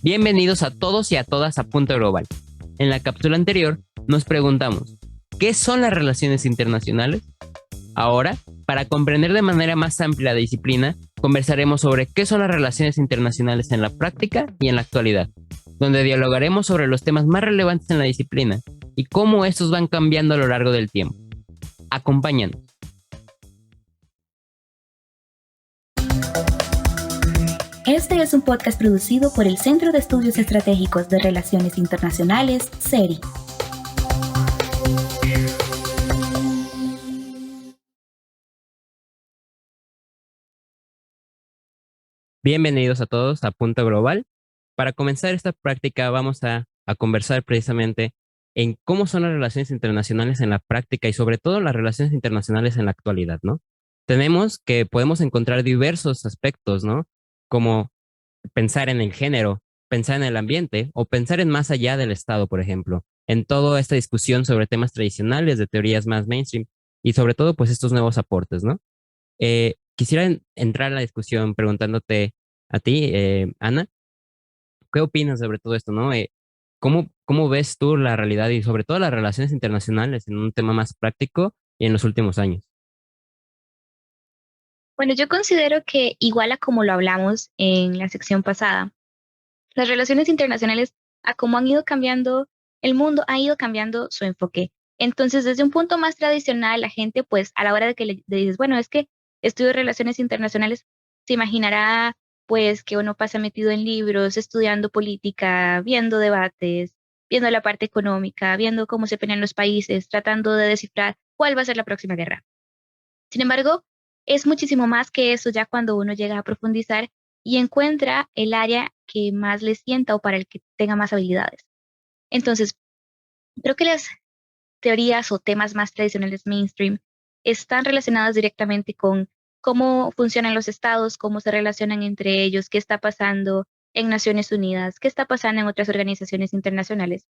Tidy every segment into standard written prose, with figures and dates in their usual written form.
Bienvenidos a todos y a todas a Punto Global. En la cápsula anterior nos preguntamos, ¿qué son las relaciones internacionales? Ahora, para comprender de manera más amplia la disciplina, conversaremos sobre qué son las relaciones internacionales en la práctica y en la actualidad, donde dialogaremos sobre los temas más relevantes en la disciplina y cómo estos van cambiando a lo largo del tiempo. Acompáñanos. Este es un podcast producido por el Centro de Estudios Estratégicos de Relaciones Internacionales, CERI. Bienvenidos a todos a Punto Global. Para comenzar esta práctica vamos a conversar precisamente en cómo son las relaciones internacionales en la práctica y sobre todo las relaciones internacionales en la actualidad, ¿no? Tenemos que podemos encontrar diversos aspectos, ¿no? Como pensar en el género, pensar en el ambiente o pensar en más allá del Estado, por ejemplo, en toda esta discusión sobre temas tradicionales, de teorías más mainstream y sobre todo pues estos nuevos aportes, ¿no? Quisiera entrar a la discusión preguntándote a ti, Ana, ¿qué opinas sobre todo esto, no? ¿Cómo ves tú la realidad y sobre todo las relaciones internacionales en un tema más práctico y en los últimos años? Bueno, yo considero que igual a como lo hablamos en la sección pasada, las relaciones internacionales, a cómo han ido cambiando, el mundo ha ido cambiando su enfoque. Entonces, desde un punto más tradicional, la gente, pues, a la hora de que le dices, bueno, es que estudio relaciones internacionales, se imaginará, pues, que uno pasa metido en libros, estudiando política, viendo debates, viendo la parte económica, viendo cómo se pelean los países, tratando de descifrar cuál va a ser la próxima guerra. Sin embargo, es muchísimo más que eso ya cuando uno llega a profundizar y encuentra el área que más le sienta o para el que tenga más habilidades. Entonces, creo que las teorías o temas más tradicionales mainstream están relacionadas directamente con cómo funcionan los estados, cómo se relacionan entre ellos, qué está pasando en Naciones Unidas, qué está pasando en otras organizaciones internacionales.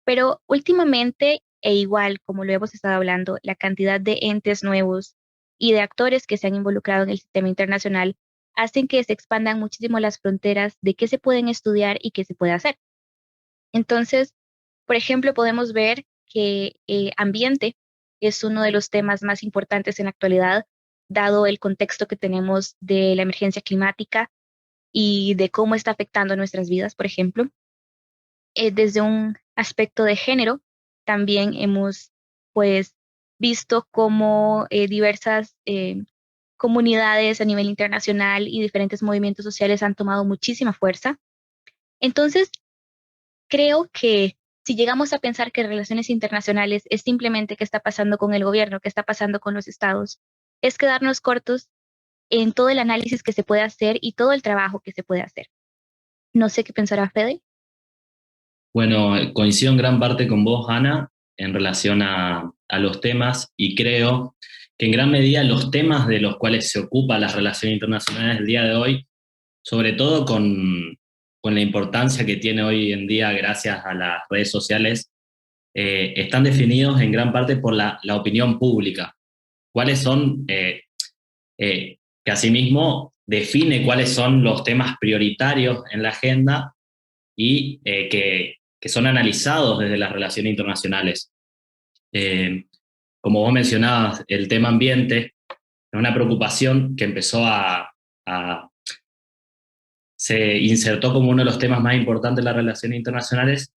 Pero últimamente, e igual como lo hemos estado hablando, la cantidad de entes nuevos y de actores que se han involucrado en el sistema internacional hacen que se expandan muchísimo las fronteras de qué se pueden estudiar y qué se puede hacer. Entonces, por ejemplo, podemos ver que ambiente es uno de los temas más importantes en la actualidad, dado el contexto que tenemos de la emergencia climática y de cómo está afectando nuestras vidas, por ejemplo. Desde un aspecto de género, también hemos pues visto cómo diversas comunidades a nivel internacional y diferentes movimientos sociales han tomado muchísima fuerza. Entonces, creo que si llegamos a pensar que relaciones internacionales es simplemente qué está pasando con el gobierno, qué está pasando con los estados, es quedarnos cortos en todo el análisis que se puede hacer y todo el trabajo que se puede hacer. No sé qué pensará Fede. Bueno, coincido en gran parte con vos, Ana, en relación a los temas y creo que en gran medida los temas de los cuales se ocupa las relaciones internacionales del día de hoy, sobre todo con la importancia que tiene hoy en día gracias a las redes sociales, están definidos en gran parte por la opinión pública. ¿Cuáles son, que asimismo define cuáles son los temas prioritarios en la agenda y que son analizados desde las relaciones internacionales? Eh, Como vos mencionabas, el tema ambiente es una preocupación que se insertó como uno de los temas más importantes de las relaciones internacionales,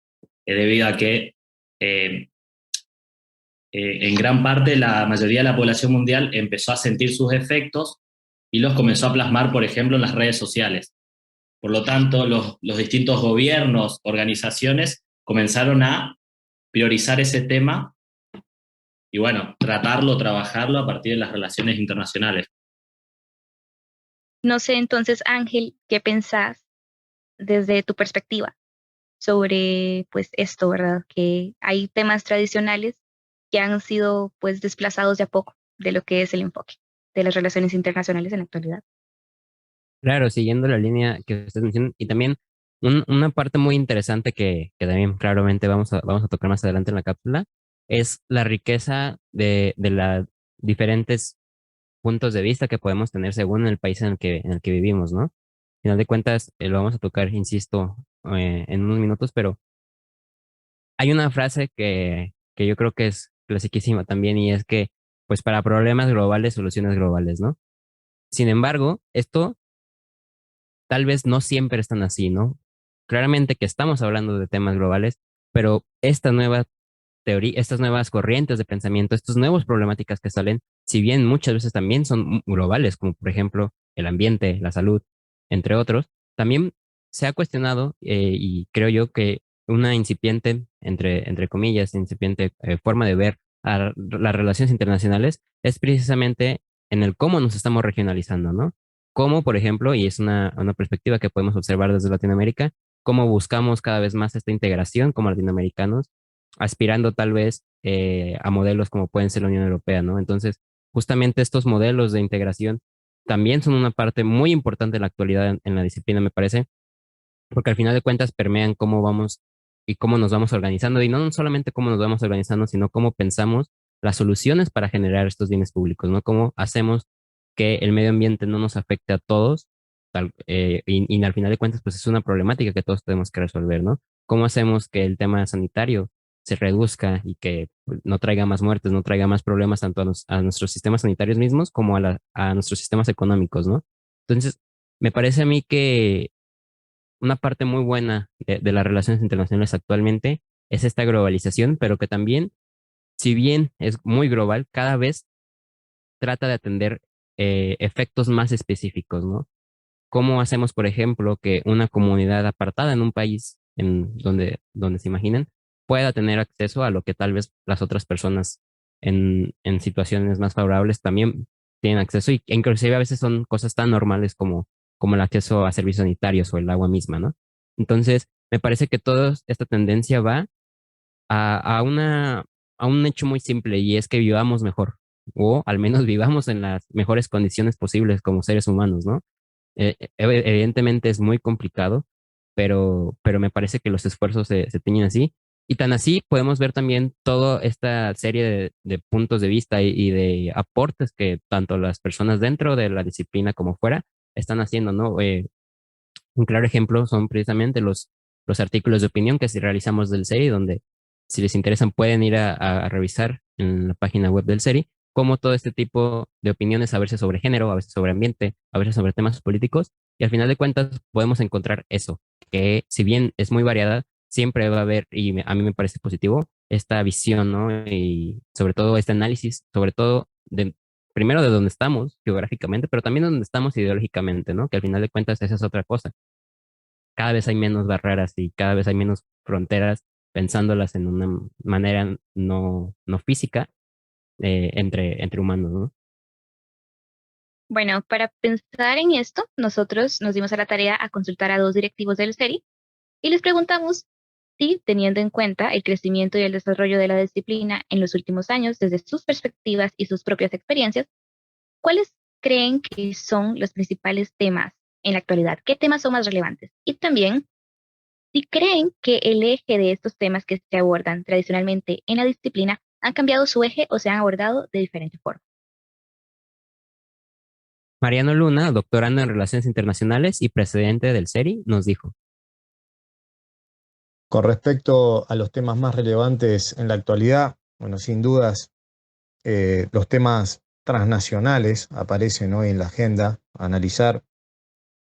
debido a que eh, en gran parte la mayoría de la población mundial empezó a sentir sus efectos y los comenzó a plasmar, por ejemplo, en las redes sociales. Por lo tanto, los distintos gobiernos, organizaciones, comenzaron a priorizar ese tema y, bueno, tratarlo, trabajarlo a partir de las relaciones internacionales. No sé entonces, Ángel, ¿qué pensás desde tu perspectiva sobre pues esto, ¿verdad? Que hay temas tradicionales que han sido pues desplazados de a poco de lo que es el enfoque de las relaciones internacionales en la actualidad. Claro, siguiendo la línea que estás mencionando y también una parte muy interesante que también claramente vamos a tocar más adelante en la cápsula es la riqueza de las diferentes puntos de vista que podemos tener según el país en el que vivimos, ¿no? Al final de cuentas, lo vamos a tocar, insisto, en unos minutos, pero hay una frase que yo creo que es clasiquísima también y es que, pues para problemas globales, soluciones globales, ¿no? Sin embargo, esto tal vez no siempre están así, ¿no? Claramente que estamos hablando de temas globales, pero esta nueva teoría, estas nuevas corrientes de pensamiento, estas nuevas problemáticas que salen, si bien muchas veces también son globales, como por ejemplo el ambiente, la salud, entre otros, también se ha cuestionado y creo yo que una incipiente, entre comillas, incipiente forma de ver a las relaciones internacionales es precisamente en el cómo nos estamos regionalizando, ¿no? Cómo, por ejemplo, y es una perspectiva que podemos observar desde Latinoamérica, cómo buscamos cada vez más esta integración como latinoamericanos aspirando tal vez a modelos como pueden ser la Unión Europea, ¿no? Entonces, justamente estos modelos de integración también son una parte muy importante en la actualidad en la disciplina, me parece, porque al final de cuentas permean cómo vamos y cómo nos vamos organizando, y no solamente cómo nos vamos organizando, sino cómo pensamos las soluciones para generar estos bienes públicos, ¿no? Cómo hacemos que el medio ambiente no nos afecte a todos, y al final de cuentas, pues es una problemática que todos tenemos que resolver, ¿no? ¿Cómo hacemos que el tema sanitario se reduzca y que pues, no traiga más muertes, no traiga más problemas tanto a nuestros sistemas sanitarios mismos como a nuestros sistemas económicos, ¿no? Entonces, me parece a mí que una parte muy buena de las relaciones internacionales actualmente es esta globalización, pero que también, si bien es muy global, cada vez trata de atender efectos más específicos, ¿no? ¿Cómo hacemos, por ejemplo, que una comunidad apartada en un país donde se imaginen pueda tener acceso a lo que tal vez las otras personas en situaciones más favorables también tienen acceso y inclusive a veces son cosas tan normales como el acceso a servicios sanitarios o el agua misma, ¿no? Entonces, me parece que toda esta tendencia va a un hecho muy simple y es que vivamos mejor o al menos vivamos en las mejores condiciones posibles como seres humanos, ¿no? Evidentemente es muy complicado, pero me parece que los esfuerzos se tiñen así. Y tan así podemos ver también toda esta serie de puntos de vista y de aportes que tanto las personas dentro de la disciplina como fuera están haciendo, ¿no? Un claro ejemplo son precisamente los artículos de opinión que si realizamos del SERI, donde si les interesan pueden ir a revisar en la página web del SERI, cómo todo este tipo de opiniones, a veces sobre género, a veces sobre ambiente, a veces sobre temas políticos, y al final de cuentas podemos encontrar eso, que si bien es muy variada, siempre va a haber, y a mí me parece positivo, esta visión, ¿no? Y sobre todo este análisis, sobre todo primero de dónde estamos geográficamente, pero también de dónde estamos ideológicamente, ¿no? Que al final de cuentas esa es otra cosa. Cada vez hay menos barreras y cada vez hay menos fronteras pensándolas en una manera no física entre humanos, ¿no? Bueno, para pensar en esto, nosotros nos dimos a la tarea a consultar a dos directivos del SERI y les preguntamos si, teniendo en cuenta el crecimiento y el desarrollo de la disciplina en los últimos años, desde sus perspectivas y sus propias experiencias, ¿cuáles creen que son los principales temas en la actualidad? ¿Qué temas son más relevantes? Y también, si creen que el eje de estos temas que se abordan tradicionalmente en la disciplina han cambiado su eje o se han abordado de diferente forma. Mariano Luna, doctorando en Relaciones Internacionales y presidente del SERI, nos dijo, Con respecto a los temas más relevantes en la actualidad, bueno, sin dudas, los temas transnacionales aparecen hoy en la agenda a analizar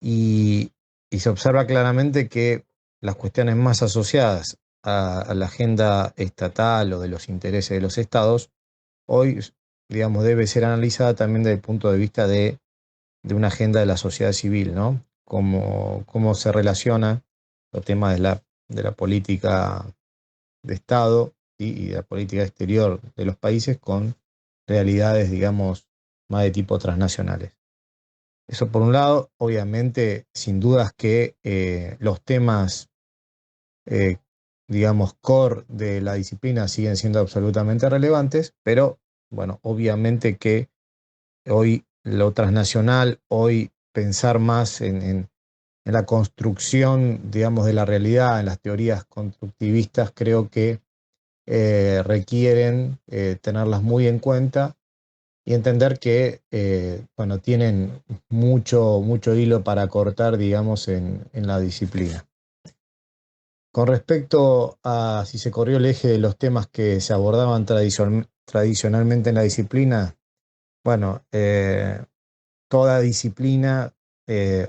y se observa claramente que las cuestiones más asociadas a la agenda estatal o de los intereses de los estados, hoy, digamos, debe ser analizada también desde el punto de vista de una agenda de la sociedad civil, ¿no? Cómo se relaciona los temas de la política de Estado y de la política exterior de los países con realidades, digamos, más de tipo transnacionales. Eso por un lado, obviamente, sin dudas que los temas, eh, digamos, core de la disciplina siguen siendo absolutamente relevantes, pero, bueno, obviamente que hoy lo transnacional, hoy pensar más en la construcción, digamos, de la realidad, en las teorías constructivistas, creo que requieren tenerlas muy en cuenta y entender que, bueno, tienen mucho hilo para cortar, digamos, en la disciplina. Con respecto a si se corrió el eje de los temas que se abordaban tradicionalmente en la disciplina, bueno, toda disciplina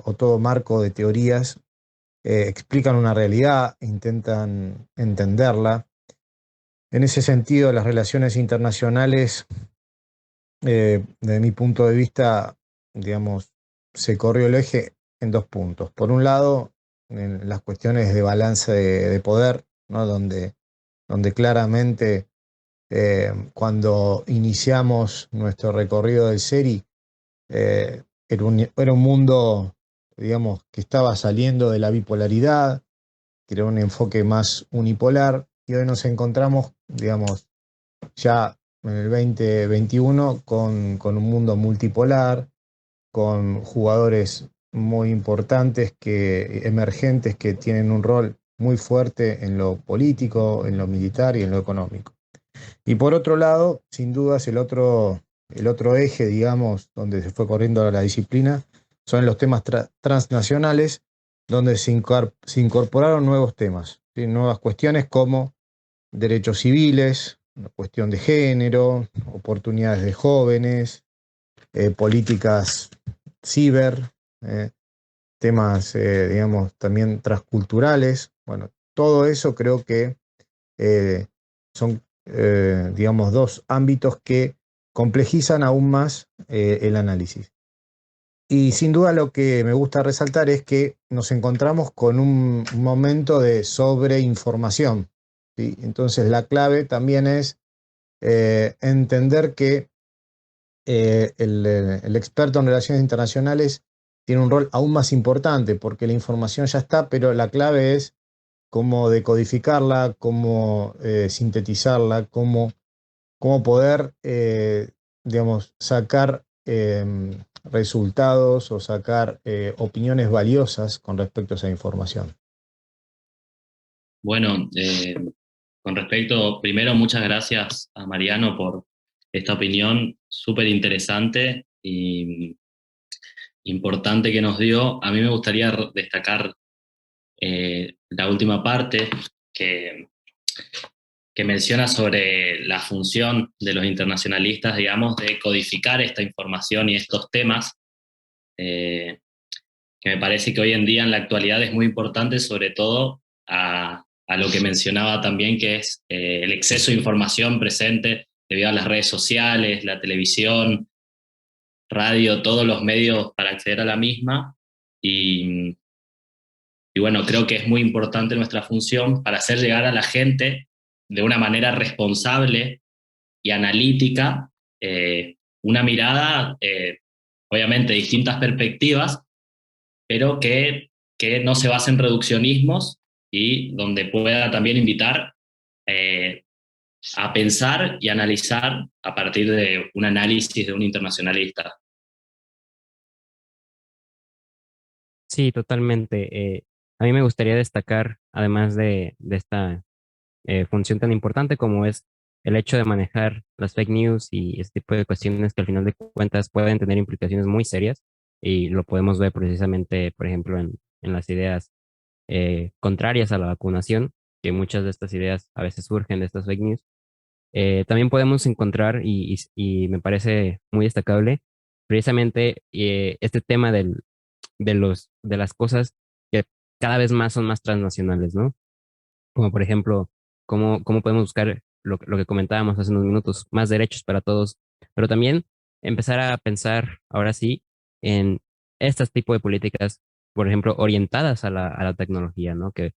o todo marco de teorías explican una realidad, intentan entenderla. En ese sentido, las relaciones internacionales, desde mi punto de vista, digamos, se corrió el eje en dos puntos. Por un lado, en las cuestiones de balance de poder, ¿no? Donde claramente cuando iniciamos nuestro recorrido del SERI, era un mundo, digamos, que estaba saliendo de la bipolaridad, que era un enfoque más unipolar, y hoy nos encontramos, digamos, ya en el 2021 con un mundo multipolar, con jugadores muy importantes, emergentes, que tienen un rol muy fuerte en lo político, en lo militar y en lo económico. Y por otro lado, sin dudas, el otro eje, digamos, donde se fue corriendo la disciplina, son los temas transnacionales, donde se incorporaron nuevos temas, ¿sí? Nuevas cuestiones como derechos civiles, la cuestión de género, oportunidades de jóvenes, políticas ciber, eh, temas, digamos, también transculturales. Bueno, todo eso creo que son, digamos, dos ámbitos que complejizan aún más el análisis. Y sin duda lo que me gusta resaltar es que nos encontramos con un momento de sobreinformación, ¿sí? Entonces la clave también es entender que el experto en relaciones internacionales tiene un rol aún más importante, porque la información ya está, pero la clave es cómo decodificarla, cómo sintetizarla, cómo poder, digamos, sacar resultados o sacar opiniones valiosas con respecto a esa información. Bueno, con respecto, primero, muchas gracias a Mariano por esta opinión súper interesante y importante que nos dio. A mí me gustaría destacar la última parte que, que menciona sobre la función de los internacionalistas, digamos, de codificar esta información y estos temas, eh, que me parece que hoy en día en la actualidad es muy importante, sobre todo a lo que mencionaba también, que es el exceso de información presente debido a las redes sociales, la televisión, radio, todos los medios para acceder a la misma. Y, y bueno, creo que es muy importante nuestra función para hacer llegar a la gente de una manera responsable y analítica una mirada, obviamente distintas perspectivas, pero que no se base en reduccionismos y donde pueda también invitar eh, a pensar y analizar a partir de un análisis de un internacionalista. Sí, totalmente. A mí me gustaría destacar, además de esta función tan importante como es el hecho de manejar las fake news y este tipo de cuestiones que al final de cuentas pueden tener implicaciones muy serias y lo podemos ver precisamente, por ejemplo, en las ideas contrarias a la vacunación, que muchas de estas ideas a veces surgen de estas fake news. También podemos encontrar, y me parece muy destacable, precisamente este tema de las cosas que cada vez más son más transnacionales, ¿no? Como por ejemplo, cómo podemos buscar lo que comentábamos hace unos minutos, más derechos para todos, pero también empezar a pensar ahora sí en este tipo de políticas, por ejemplo, orientadas a la tecnología, ¿no? Que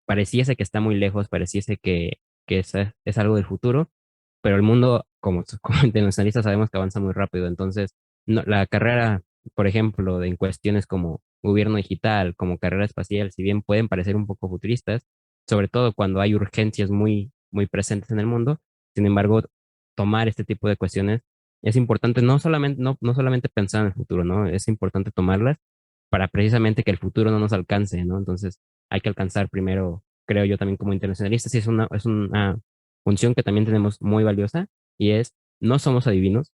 pareciese que está muy lejos, pareciese que es algo del futuro, pero el mundo, como internacionalistas, sabemos que avanza muy rápido. Entonces, la carrera, por ejemplo, en cuestiones como gobierno digital, como carrera espacial, si bien pueden parecer un poco futuristas, sobre todo cuando hay urgencias muy presentes en el mundo, sin embargo, tomar este tipo de cuestiones es importante, no solamente pensar en el futuro, ¿no? Es importante tomarlas para precisamente que el futuro no nos alcance, ¿no? Entonces, hay que alcanzar primero, creo yo también como internacionalistas, y es una función que también tenemos muy valiosa, y es, no somos adivinos,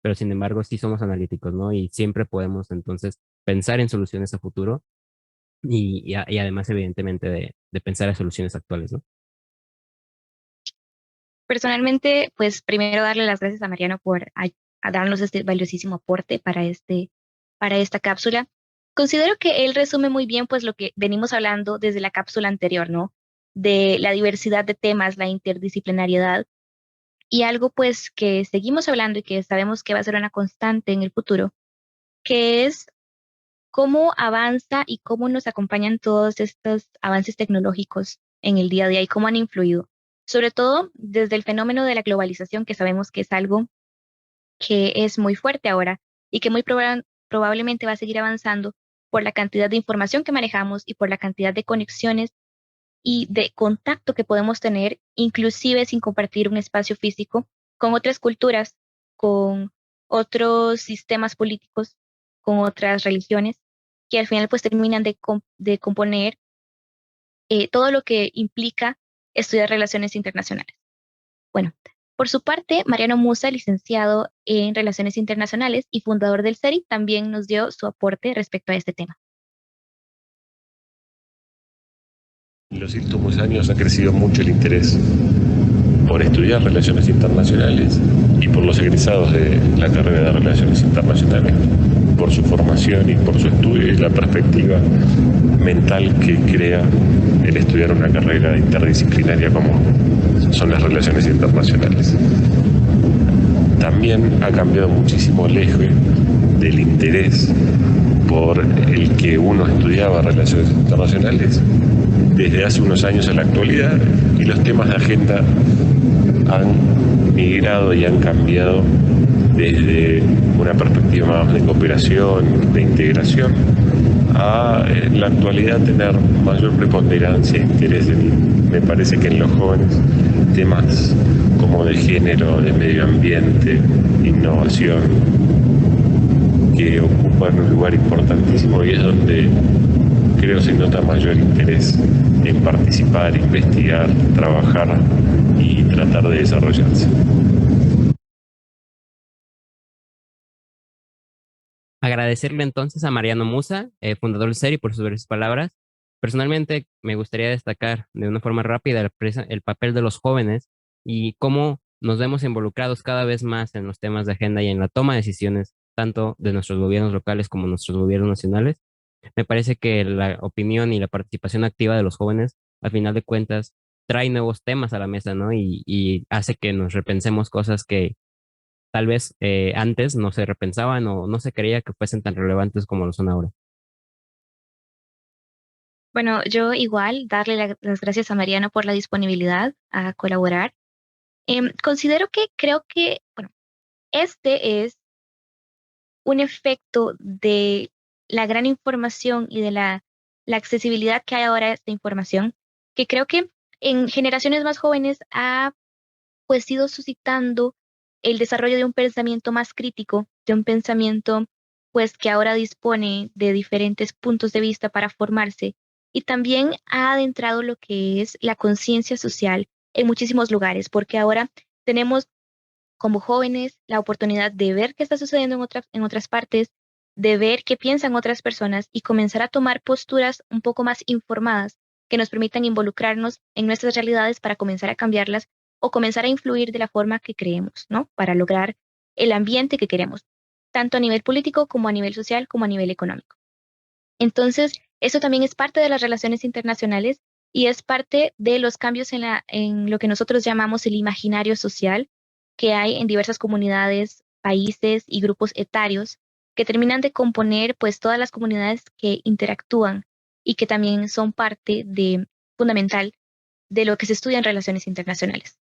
pero sin embargo sí somos analíticos, ¿no? Y siempre podemos entonces pensar en soluciones a futuro y además, evidentemente, de pensar en soluciones actuales, ¿no? Personalmente, pues primero darle las gracias a Mariano por a darnos este valiosísimo aporte para esta cápsula. Considero que él resume muy bien pues lo que venimos hablando desde la cápsula anterior, ¿no? De la diversidad de temas, la interdisciplinariedad y algo pues que seguimos hablando y que sabemos que va a ser una constante en el futuro, que es cómo avanza y cómo nos acompañan todos estos avances tecnológicos en el día a día y cómo han influido, sobre todo desde el fenómeno de la globalización, que sabemos que es algo que es muy fuerte ahora y que probablemente va a seguir avanzando por la cantidad de información que manejamos y por la cantidad de conexiones y de contacto que podemos tener, inclusive sin compartir un espacio físico, con otras culturas, con otros sistemas políticos, con otras religiones, que al final pues terminan de componer todo lo que implica estudiar relaciones internacionales. Bueno, por su parte, Mariano Musa, licenciado en Relaciones Internacionales y fundador del CERI, también nos dio su aporte respecto a este tema. En los últimos años ha crecido mucho el interés por estudiar relaciones internacionales y por los egresados de la carrera de Relaciones Internacionales, por su formación y por su estudio y la perspectiva mental que crea el estudiar una carrera interdisciplinaria como son las relaciones internacionales. También ha cambiado muchísimo el eje del interés por el que uno estudiaba relaciones internacionales desde hace unos años a la actualidad, y los temas de agenda han migrado y han cambiado desde una perspectiva más de cooperación, de integración, a en la actualidad tener mayor preponderancia e interés me parece que en los jóvenes, temas como de género, de medio ambiente, innovación, que ocupan un lugar importantísimo y es donde creo se nota mayor interés en participar, investigar, trabajar y tratar de desarrollarse. Agradecerle entonces a Mariano Musa, fundador del CERI, por sus breves palabras. Personalmente, me gustaría destacar de una forma rápida el papel de los jóvenes y cómo nos vemos involucrados cada vez más en los temas de agenda y en la toma de decisiones, tanto de nuestros gobiernos locales como nuestros gobiernos nacionales. Me parece que la opinión y la participación activa de los jóvenes, al final de cuentas, trae nuevos temas a la mesa, ¿no? Y hace que nos repensemos cosas que tal vez antes no se repensaban o no se creía que fuesen tan relevantes como lo son ahora. Bueno, yo igual darle las gracias a Mariano por la disponibilidad a colaborar. Considero que creo que, bueno, este es un efecto de la gran información y de la accesibilidad que hay ahora a esta información, que creo que en generaciones más jóvenes ha pues ido suscitando el desarrollo de un pensamiento más crítico, de un pensamiento pues que ahora dispone de diferentes puntos de vista para formarse y también ha adentrado lo que es la conciencia social en muchísimos lugares, porque ahora tenemos como jóvenes la oportunidad de ver qué está sucediendo en otras partes, de ver qué piensan otras personas y comenzar a tomar posturas un poco más informadas que nos permitan involucrarnos en nuestras realidades para comenzar a cambiarlas o comenzar a influir de la forma que creemos, ¿no? Para lograr el ambiente que queremos, tanto a nivel político como a nivel social como a nivel económico. Entonces, eso también es parte de las relaciones internacionales y es parte de los cambios en lo que nosotros llamamos el imaginario social que hay en diversas comunidades, países y grupos etarios que terminan de componer pues todas las comunidades que interactúan y que también son parte fundamental de lo que se estudia en relaciones internacionales.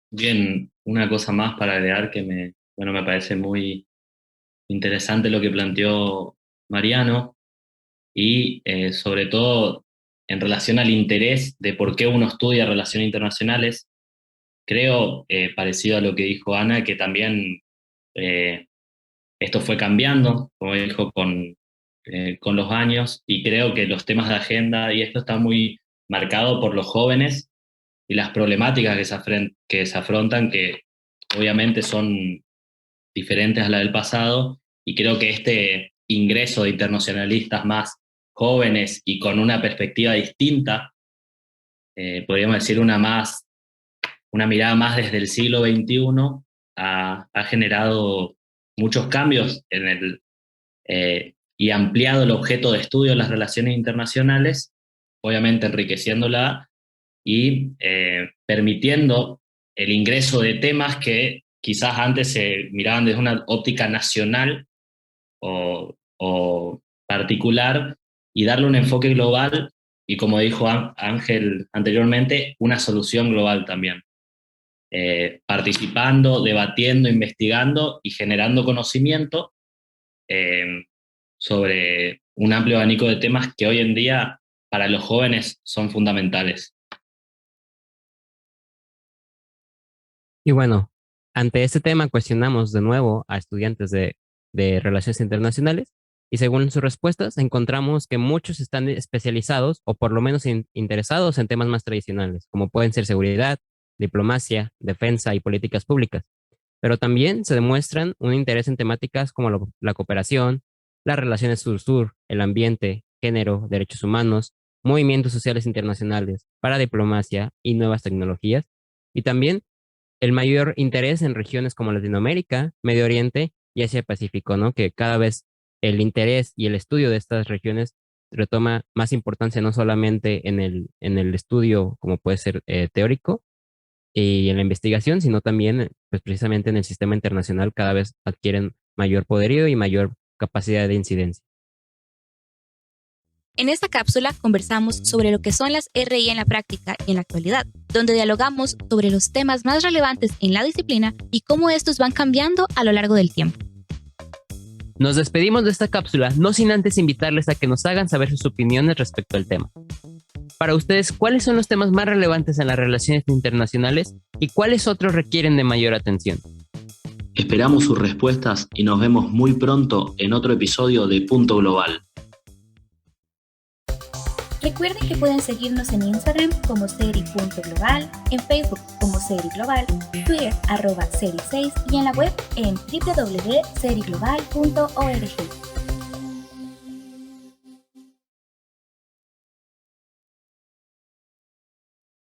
Bien, una cosa más para agregar que me parece muy interesante lo que planteó Mariano y sobre todo en relación al interés de por qué uno estudia relaciones internacionales. Creo, parecido a lo que dijo Ana, que también esto fue cambiando, como dijo, con los años, y creo que los temas de agenda, y esto está muy marcado por los jóvenes y las problemáticas que se afrontan, que obviamente son diferentes a la del pasado, y creo que este ingreso de internacionalistas más jóvenes y con una perspectiva distinta, podríamos decir una mirada más desde el siglo XXI, ha generado muchos cambios y ampliado el objeto de estudio de las relaciones internacionales, obviamente enriqueciéndola y permitiendo el ingreso de temas que quizás antes se miraban desde una óptica nacional o particular, y darle un enfoque global y, como dijo Ángel anteriormente, una solución global también. Participando, debatiendo, investigando y generando conocimiento sobre un amplio abanico de temas que hoy en día para los jóvenes son fundamentales. Y bueno, ante este tema cuestionamos de nuevo a estudiantes de Relaciones Internacionales, y según sus respuestas encontramos que muchos están especializados o por lo menos interesados en temas más tradicionales, como pueden ser seguridad, diplomacia, defensa y políticas públicas. Pero también se demuestran un interés en temáticas como la cooperación, las relaciones sur-sur, el ambiente, género, derechos humanos, movimientos sociales internacionales, paradiplomacia y nuevas tecnologías, y también el mayor interés en regiones como Latinoamérica, Medio Oriente y Asia-Pacífico, ¿no? Que cada vez el interés y el estudio de estas regiones retoma más importancia, no solamente en el estudio, como puede ser teórico, y en la investigación, sino también, pues precisamente en el sistema internacional cada vez adquieren mayor poderío y mayor capacidad de incidencia. En esta cápsula conversamos sobre lo que son las RI en la práctica y en la actualidad, donde dialogamos sobre los temas más relevantes en la disciplina y cómo estos van cambiando a lo largo del tiempo. Nos despedimos de esta cápsula, no sin antes invitarles a que nos hagan saber sus opiniones respecto al tema. Para ustedes, ¿cuáles son los temas más relevantes en las relaciones internacionales y cuáles otros requieren de mayor atención? Esperamos sus respuestas y nos vemos muy pronto en otro episodio de Punto Global. Recuerden que pueden seguirnos en Instagram como seri.global, en Facebook como seriglobal, Twitter @seri6 y en la web en www.seriglobal.org.